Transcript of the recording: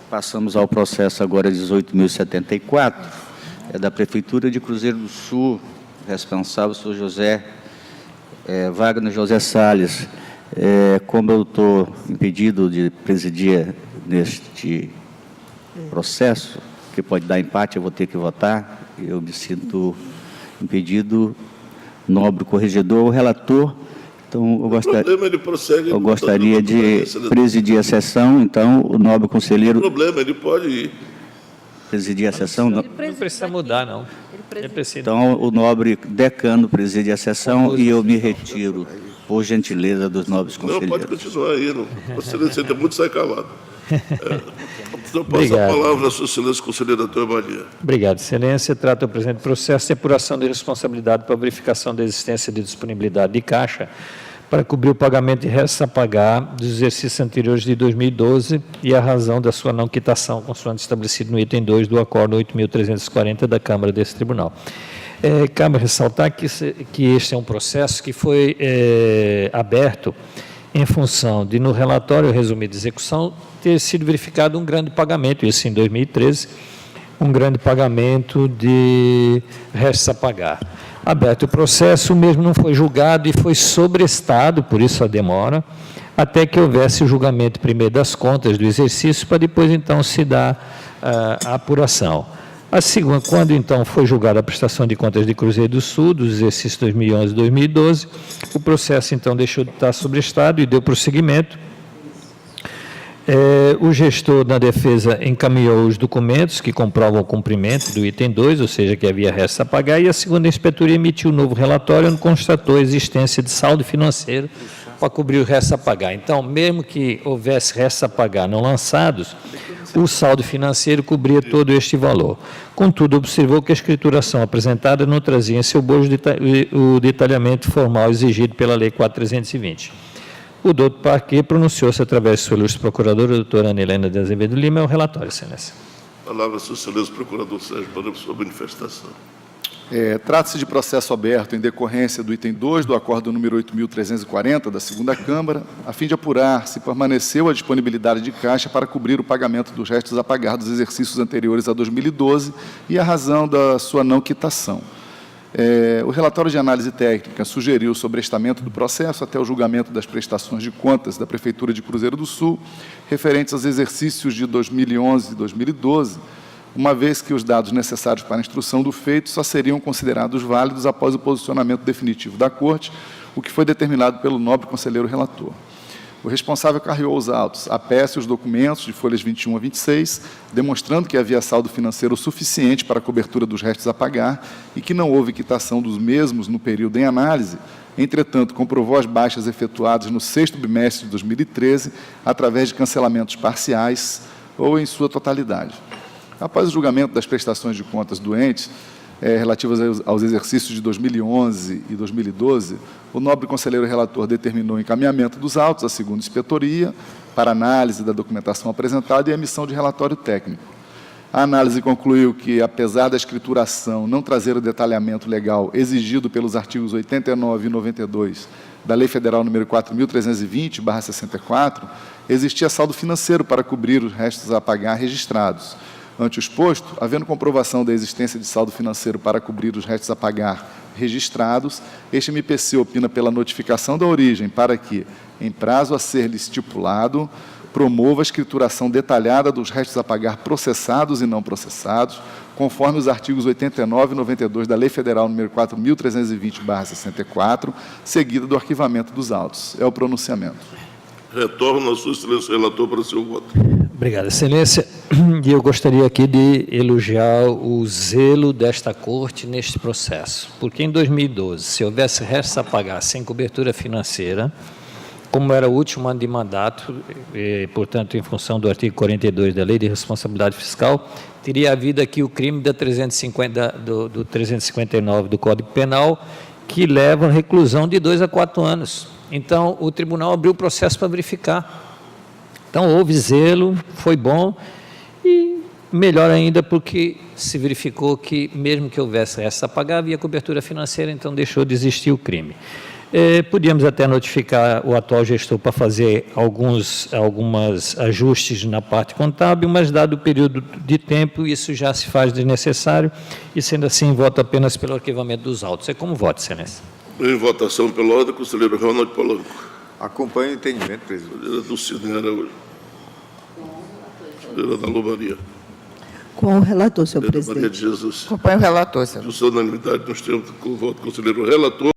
Passamos ao processo agora 18.074, é da Prefeitura de Cruzeiro do Sul, responsável, senhor Wagner José Salles. Como eu estou impedido de presidir neste processo, que pode dar empate, eu vou ter que votar, eu me sinto impedido, nobre corregedor, o relator. Então, eu gostaria de presidir a sessão, então, o nobre conselheiro... Não tem problema, ele pode ir. Presidir a sessão? Não precisa mudar, não. Então, o nobre decano preside a sessão e eu me retiro, por gentileza dos nobres conselheiros. Não, pode continuar aí. Não. Excelência, tem muito, sai calado. Então, passo a palavra à sua excelência, conselheira Antônio Maria. Obrigado, excelência. Trata o presente processo de apuração de responsabilidade para verificação da existência de disponibilidade de caixa para cobrir o pagamento de restos a pagar dos exercícios anteriores de 2012 e a razão da sua não quitação, consoante estabelecido no item 2 do Acordo 8.340 da Câmara desse Tribunal. Cabe ressaltar que este é um processo que foi aberto em função de, no relatório resumido de execução, ter sido verificado um grande pagamento, isso em 2013, um grande pagamento de restos a pagar. Aberto o processo, o mesmo não foi julgado e foi sobrestado, por isso a demora, até que houvesse o julgamento primeiro das contas do exercício, para depois, então, se dar a apuração. A segunda, quando, então, foi julgada a prestação de contas de Cruzeiro do Sul, dos exercícios 2011 e 2012, o processo, então, deixou de estar sobrestado e deu prosseguimento. O gestor da defesa encaminhou os documentos que comprovam o cumprimento do item 2, ou seja, que havia restos a pagar, e a segunda inspetoria emitiu um novo relatório onde constatou a existência de saldo financeiro para cobrir o resto a pagar. Então, mesmo que houvesse restos a pagar não lançados, o saldo financeiro cobria todo este valor. Contudo, observou que a escrituração apresentada não trazia em seu bojo o detalhamento formal exigido pela Lei 4.320. O doutor Parquet pronunciou-se através de sua ilustre procuradora, a doutora Ana Helena de Azevedo Lima, é o relatório, excelência. Palavra, sua excelência, procurador Sérgio, para a sua manifestação. Trata-se de processo aberto em decorrência do item 2 do Acordo número 8.340 da segunda Câmara, a fim de apurar se permaneceu a disponibilidade de caixa para cobrir o pagamento dos restos a pagar dos exercícios anteriores a 2012 e a razão da sua não quitação. O relatório de análise técnica sugeriu o sobrestamento do processo até o julgamento das prestações de contas da Prefeitura de Cruzeiro do Sul, referentes aos exercícios de 2011 e 2012, uma vez que os dados necessários para a instrução do feito só seriam considerados válidos após o posicionamento definitivo da Corte, o que foi determinado pelo nobre conselheiro relator. O responsável carreou os autos, a peça e os documentos de folhas 21 a 26, demonstrando que havia saldo financeiro suficiente para a cobertura dos restos a pagar e que não houve quitação dos mesmos no período em análise. Entretanto, comprovou as baixas efetuadas no 6º bimestre de 2013, através de cancelamentos parciais ou em sua totalidade. Após o julgamento das prestações de contas do ente, relativas aos exercícios de 2011 e 2012, o nobre conselheiro relator determinou o encaminhamento dos autos à segunda inspetoria para análise da documentação apresentada e emissão de relatório técnico. A análise concluiu que, apesar da escrituração não trazer o detalhamento legal exigido pelos artigos 89 e 92 da Lei Federal nº 4.320/64, existia saldo financeiro para cobrir os restos a pagar registrados. Ante o exposto, havendo comprovação da existência de saldo financeiro para cobrir os restos a pagar registrados, este MPC opina pela notificação da origem para que, em prazo a ser-lhe estipulado, promova a escrituração detalhada dos restos a pagar processados e não processados, conforme os artigos 89 e 92 da Lei Federal nº 4.320/64, seguida do arquivamento dos autos. É o pronunciamento. Retorno à sua excelência relator para o seu voto. Obrigado, excelência. E eu gostaria aqui de elogiar o zelo desta Corte neste processo, porque em 2012, se houvesse restos a pagar sem cobertura financeira, como era o último ano de mandato, e, portanto, em função do artigo 42 da Lei de Responsabilidade Fiscal, teria havido aqui o crime da 359 do Código Penal, que leva a reclusão de 2 a 4 anos. Então, o tribunal abriu o processo para verificar. Então, houve zelo, foi bom, e melhor ainda porque se verificou que, mesmo que houvesse restos a pagar, havia cobertura financeira, então deixou de existir o crime. Podíamos até notificar o atual gestor para fazer alguns ajustes na parte contábil, mas, dado o período de tempo, isso já se faz desnecessário e, sendo assim, voto apenas pelo arquivamento dos autos. É como voto, excelência. Em votação pela ordem, conselheiro Ronald Polanco. Acompanho o entendimento, presidente. Conselheira Dulcine Araújo. Conselheira Ana Lu Maria. Com o relator, senhor Conselheira Maria presidente. de Jesus. Acompanho o relator, senhor. Discussão unanimidade nos termos do voto do conselheiro relator.